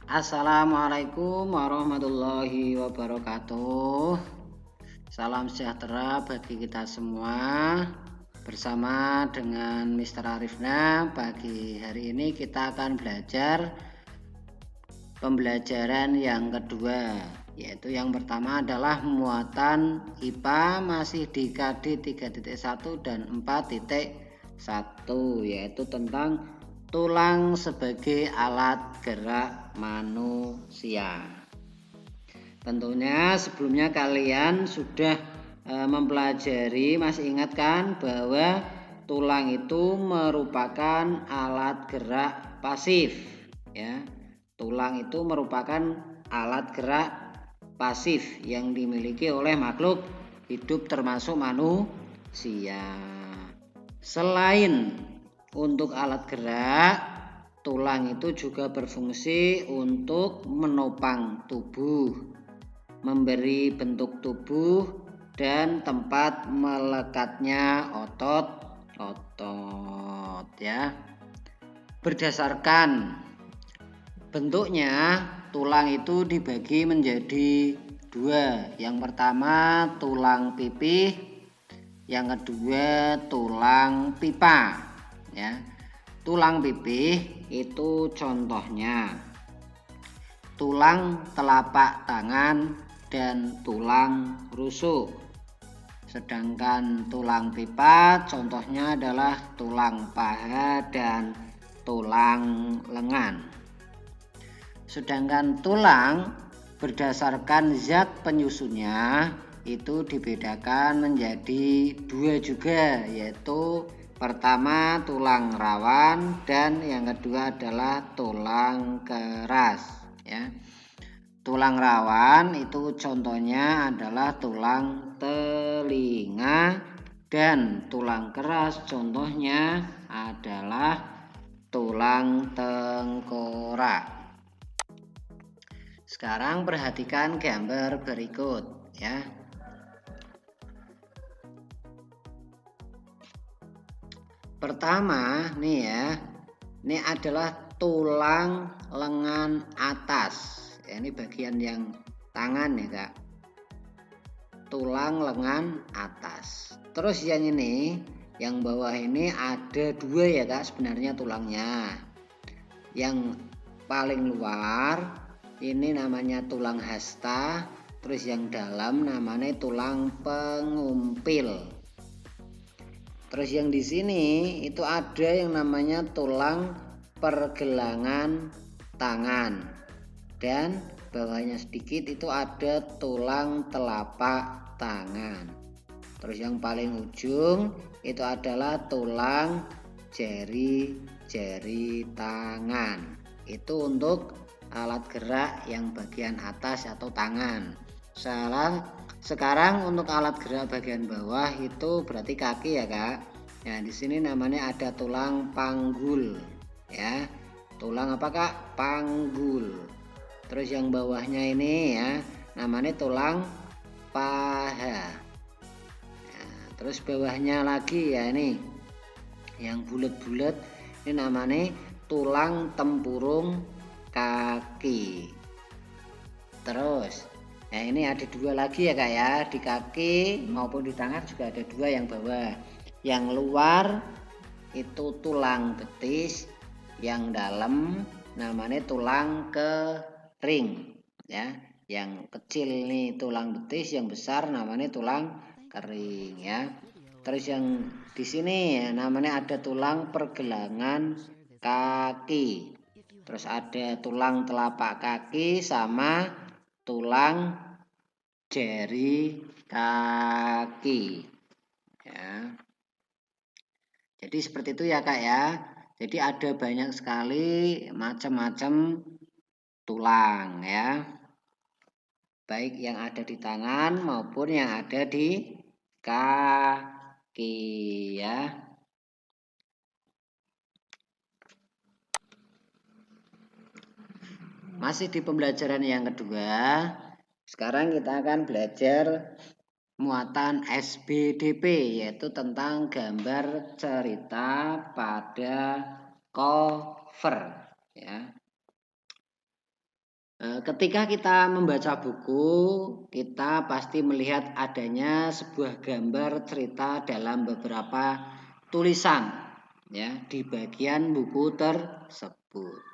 Assalamualaikum warahmatullahi wabarakatuh. Salam sejahtera bagi kita semua. Bersama dengan Mr. Arifna, pagi hari ini kita akan belajar pembelajaran yang kedua, yaitu yang pertama adalah muatan IPA masih di KD 3.1 dan 4.1, yaitu tentang tulang sebagai alat gerak manusia. Tentunya sebelumnya kalian sudah mempelajari, masih ingat kan bahwa tulang itu merupakan alat gerak pasif, ya. Tulang itu merupakan alat gerak pasif yang dimiliki oleh makhluk hidup termasuk manusia. Selain untuk alat gerak, tulang itu juga berfungsi untuk menopang tubuh, memberi bentuk tubuh dan tempat melekatnya otot-otot, ya. Berdasarkan bentuknya, tulang itu dibagi menjadi dua. Yang pertama tulang pipih, yang kedua tulang pipa, ya. Tulang pipih itu contohnya tulang telapak tangan dan tulang rusuk. Sedangkan tulang pipa contohnya adalah tulang paha dan tulang lengan. Sedangkan tulang berdasarkan zat penyusunnya itu dibedakan menjadi dua juga, yaitu pertama tulang rawan dan yang kedua adalah tulang keras, ya. Tulang rawan itu contohnya adalah tulang telinga dan tulang keras contohnya adalah tulang tengkorak. Sekarang perhatikan gambar berikut, ya. Pertama nih ya, ini adalah tulang lengan atas, ya, ini bagian yang tangan ya Kak, tulang lengan atas. Terus yang ini, yang bawah ini ada dua ya Kak sebenarnya tulangnya. Yang paling luar ini namanya tulang hasta, terus yang dalam namanya tulang pengumpil. Terus yang di sini itu ada yang namanya tulang pergelangan tangan, dan bawahnya sedikit itu ada tulang telapak tangan. Terus yang paling ujung itu adalah tulang jari-jari tangan. Itu untuk alat gerak yang bagian atas atau tangan. Sekarang untuk alat gerak bagian bawah itu berarti kaki ya Kak. Nah di sini namanya ada tulang panggul, ya. Tulang apa Kak? Panggul. Terus yang bawahnya ini ya namanya tulang paha. Nah, terus bawahnya lagi ya ini yang bulat-bulat ini namanya tulang tempurung kaki. Terus nah ini ada dua lagi ya Kak ya, di kaki maupun di tangan juga ada dua yang bawah. Yang luar itu tulang betis, yang dalam namanya tulang kering, ya. Yang kecil nih tulang betis, yang besar namanya tulang kering, ya. Terus yang di sini ya, namanya ada tulang pergelangan kaki. Terus ada tulang telapak kaki sama tulang jari kaki, ya. Jadi seperti itu ya Kak ya. Jadi ada banyak sekali macam-macam tulang ya, baik yang ada di tangan maupun yang ada di kaki ya. Masih di pembelajaran yang kedua. Sekarang kita akan belajar muatan SBDP, yaitu tentang gambar cerita pada cover, ya. Ketika kita membaca buku, kita pasti melihat adanya sebuah gambar cerita dalam beberapa tulisan ya di bagian buku tersebut.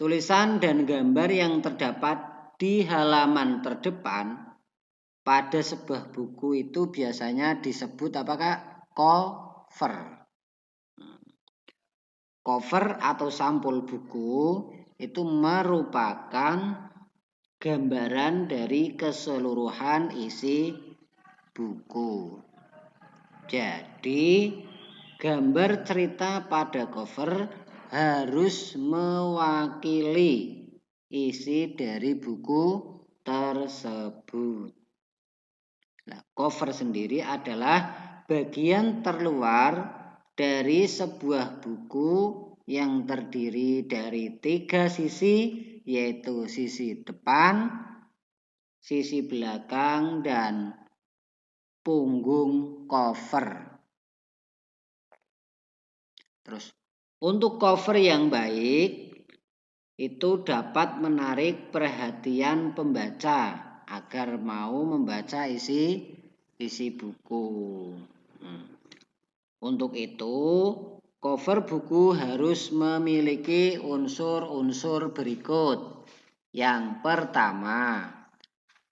Tulisan dan gambar yang terdapat di halaman terdepan pada sebuah buku itu biasanya disebut apakah? Cover. Cover atau sampul buku itu merupakan gambaran dari keseluruhan isi buku. Jadi, gambar cerita pada cover harus mewakili isi dari buku tersebut. Nah, cover sendiri adalah bagian terluar dari sebuah buku yang terdiri dari 3 sisi, yaitu sisi depan, sisi belakang, dan punggung cover. Terus, untuk cover yang baik, itu dapat menarik perhatian pembaca agar mau membaca isi buku. Untuk itu, cover buku harus memiliki unsur-unsur berikut. Yang pertama,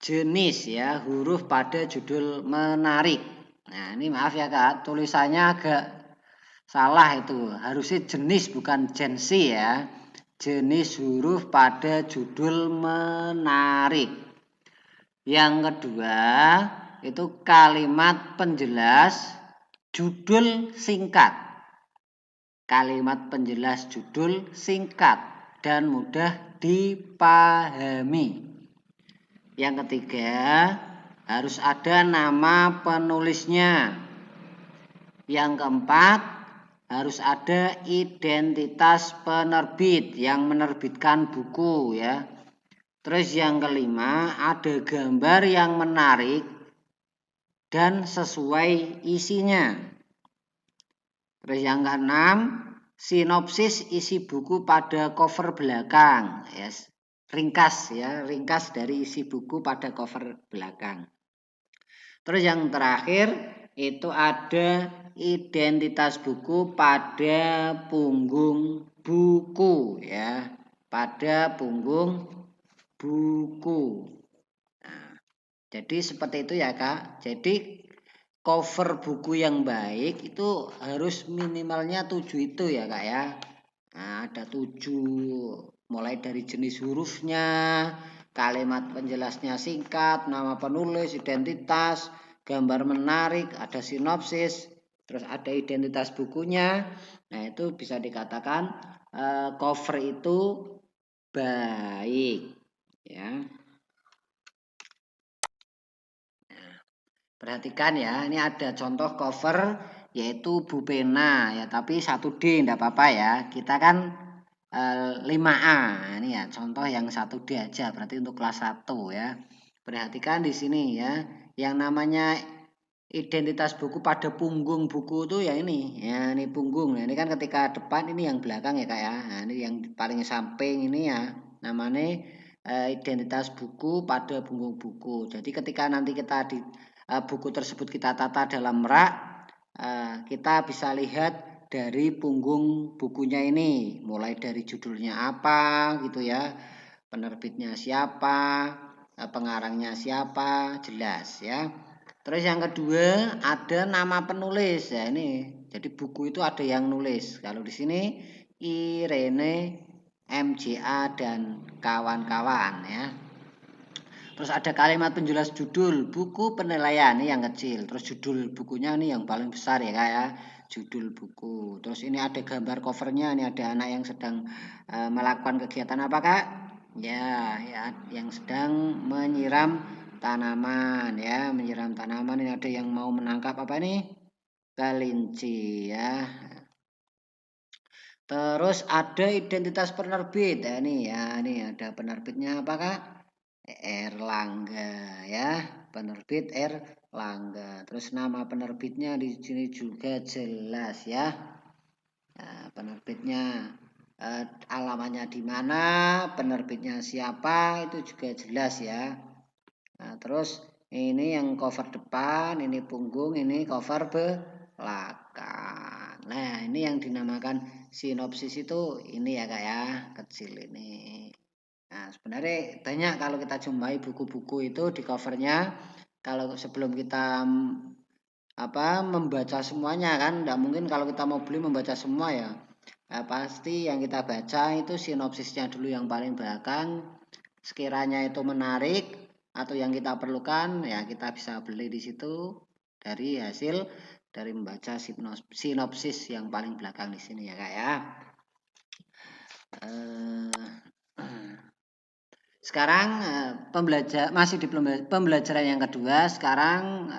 jenis ya, huruf pada judul menarik. Nah, ini maaf ya Kak, tulisannya agak salah itu. Harusnya jenis bukan jensi ya. Jenis huruf pada judul menarik. Yang kedua, itu kalimat penjelas judul singkat. Kalimat penjelas judul singkat dan mudah dipahami. Yang ketiga, harus ada nama penulisnya. Yang keempat, harus ada identitas penerbit yang menerbitkan buku ya. Terus yang kelima, ada gambar yang menarik dan sesuai isinya. Terus yang keenam, sinopsis isi buku pada cover belakang. Yes. Ringkas ya, ringkas dari isi buku pada cover belakang. Terus yang terakhir itu ada identitas buku pada punggung buku ya, pada punggung buku. Nah, jadi seperti itu ya Kak. Jadi cover buku yang baik itu harus minimalnya 7 itu ya Kak ya. Nah, ada 7, mulai dari jenis hurufnya, kalimat penjelasnya singkat, nama penulis, identitas, gambar menarik, ada sinopsis, terus ada identitas bukunya. Nah, itu bisa dikatakan cover itu baik ya. Perhatikan ya, ini ada contoh cover yaitu Bu Pena ya, tapi 1D enggak apa-apa ya. Kita kan 5A. Ini ya contoh yang 1D aja, berarti untuk kelas 1 ya. Perhatikan di sini ya, yang namanya identitas buku pada punggung buku itu ya ini. Ya, ini punggung. Nah, ini kan ketika depan, ini yang belakang ya, Kak ya. Nah, ini yang paling samping ini ya, namanya identitas buku pada punggung buku. Jadi ketika nanti kita di buku tersebut kita tata dalam rak, kita bisa lihat dari punggung bukunya ini, mulai dari judulnya apa gitu ya, penerbitnya siapa, pengarangnya siapa, jelas ya. Terus yang kedua ada nama penulis ya, ini jadi buku itu ada yang nulis. Kalau di sini Irene MJA dan kawan-kawan ya. Terus ada kalimat penjelas judul buku penilaian, ini yang kecil. Terus judul bukunya ini yang paling besar ya Kak ya, judul buku. Terus ini ada gambar covernya, ini ada anak yang sedang melakukan kegiatan apa Kak? Ya, yang sedang menyiram tanaman ya, menyiram tanaman. Ini ada yang mau menangkap apa ini? Kelinci ya. Terus ada identitas penerbit ya, ini ada penerbitnya apa Kak? Erlangga ya, penerbit Erlangga. Terus nama penerbitnya di sini juga jelas ya. Nah, penerbitnya alamannya di mana, penerbitnya siapa, itu juga jelas ya. Nah, terus ini yang cover depan, ini punggung, ini cover belakang. Nah, ini yang dinamakan sinopsis itu ini ya Kak ya, kecil ini. Nah, sebenarnya banyak kalau kita jumpai buku-buku itu di covernya. Kalau sebelum kita membaca semuanya kan, tidak mungkin kalau kita mau beli membaca semua ya. Nah, pasti yang kita baca itu sinopsisnya dulu yang paling belakang. Sekiranya itu menarik atau yang kita perlukan ya kita bisa beli di situ dari hasil dari membaca sinopsis yang paling belakang di sini ya Kak ya. Sekarang masih di pembelajaran yang kedua. Sekarang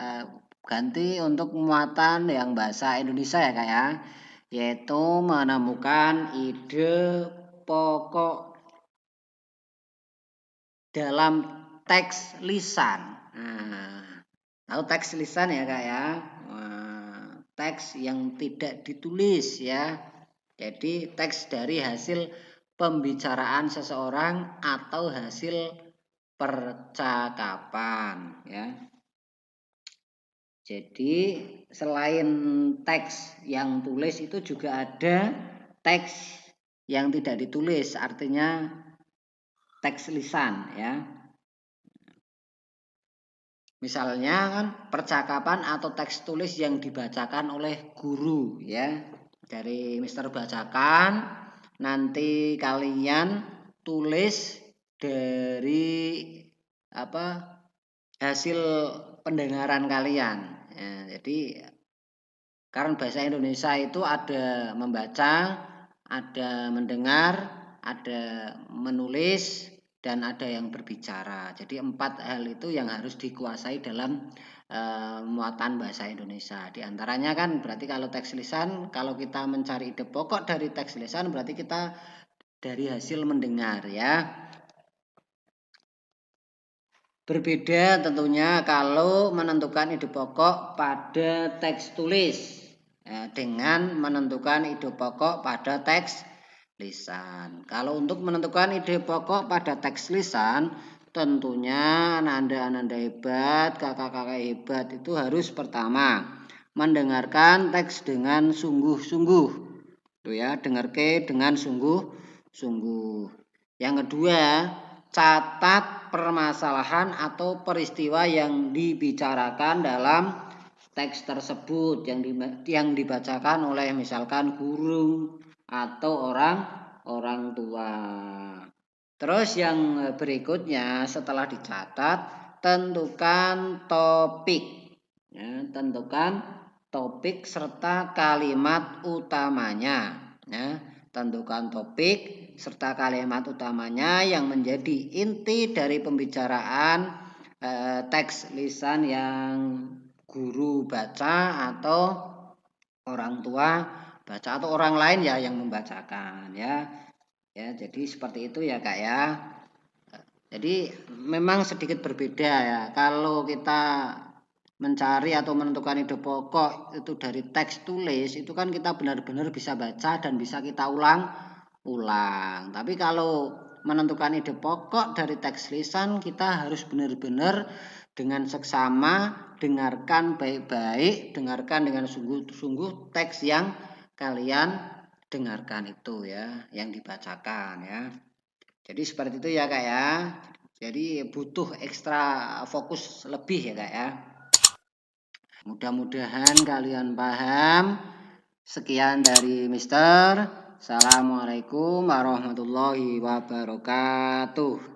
ganti untuk muatan yang bahasa Indonesia ya Kak ya, yaitu menemukan ide pokok dalam teks lisan. Nah, tahu teks lisan ya Kak ya? Teks yang tidak ditulis ya. Jadi teks dari hasil pembicaraan seseorang atau hasil percakapan ya. Jadi selain teks yang tulis itu juga ada teks yang tidak ditulis, artinya teks lisan ya. Misalnya kan percakapan atau teks tulis yang dibacakan oleh guru ya. Dari Mister bacakan, nanti kalian tulis dari hasil pendengaran kalian. Ya, jadi karena bahasa Indonesia itu ada membaca, ada mendengar, ada menulis, dan ada yang berbicara. Jadi 4 hal itu yang harus dikuasai dalam muatan bahasa Indonesia. Di antaranya kan berarti kalau teks lisan, kalau kita mencari ide pokok dari teks lisan berarti kita dari hasil mendengar ya. Berbeda tentunya kalau menentukan ide pokok pada teks tulis dengan menentukan ide pokok pada teks lisan. Kalau untuk menentukan ide pokok pada teks lisan, tentunya Ananda hebat, kakak-kakak hebat itu harus pertama mendengarkan teks dengan sungguh-sungguh. Tuh ya, dengarke dengan sungguh-sungguh. Yang kedua, catat permasalahan atau peristiwa yang dibicarakan dalam teks tersebut yang dibacakan oleh misalkan guru atau orang tua. Terus yang berikutnya setelah dicatat, tentukan topik. Ya, tentukan topik serta kalimat utamanya. Ya, tentukan topik serta kalimat utamanya yang menjadi inti dari pembicaraan teks lisan yang guru baca atau orang tua baca atau orang lain ya yang membacakan ya. Ya, jadi seperti itu ya Kak ya. Jadi memang sedikit berbeda ya. Kalau kita mencari atau menentukan ide pokok itu dari teks tulis, itu kan kita benar-benar bisa baca dan bisa kita ulang. Tapi kalau menentukan ide pokok dari teks lisan, kita harus benar-benar dengan seksama dengarkan baik-baik, dengarkan dengan sungguh-sungguh teks yang kalian dengarkan itu ya, yang dibacakan ya. Jadi seperti itu ya Kak ya. Jadi butuh ekstra fokus lebih ya Kak ya. Mudah-mudahan kalian paham. Sekian dari Mister. Assalamualaikum warahmatullahi wabarakatuh.